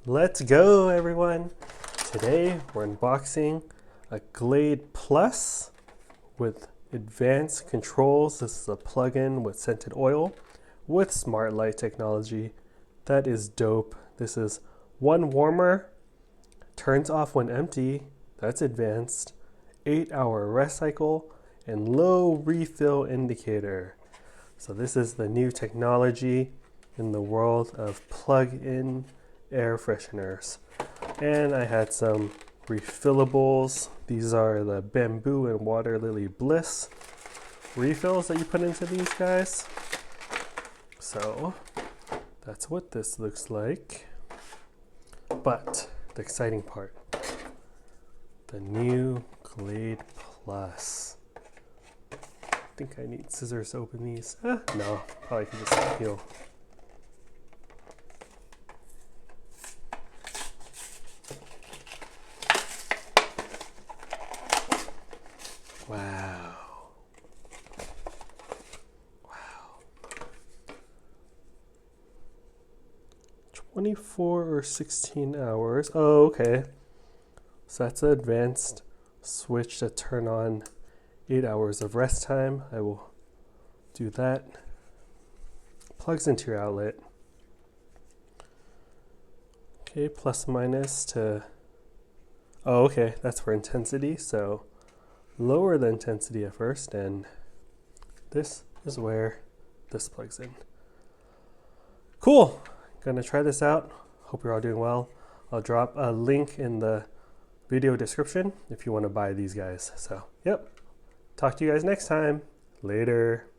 Let's go, everyone. Today we're unboxing a Glade Plus with advanced controls. This is a plug-in with scented oil with smart light technology. That is dope. This is one warmer, turns off when empty. That's advanced. 8-hour rest cycle and low refill indicator. So this is the new technology in the world of plug-in air fresheners. And I had some refillables. These are the bamboo and water lily bliss refills that you put into these guys. So that's what this looks like. But the exciting part, the new Glade Plus. I think I need scissors to open these. No, probably can just peel. Wow. Wow. 24 or 16 hours. Oh, okay. So that's an advanced switch to turn on 8 hours of rest time. I will do that. Plugs into your outlet. Okay, plus minus to, oh, okay, that's for intensity. So lower the intensity at first, and this is where this plugs in. Cool. Gonna try this out. Hope you're all doing well. I'll drop a link in the video description if you want to buy these guys. So, yep. Talk to you guys next time. Later.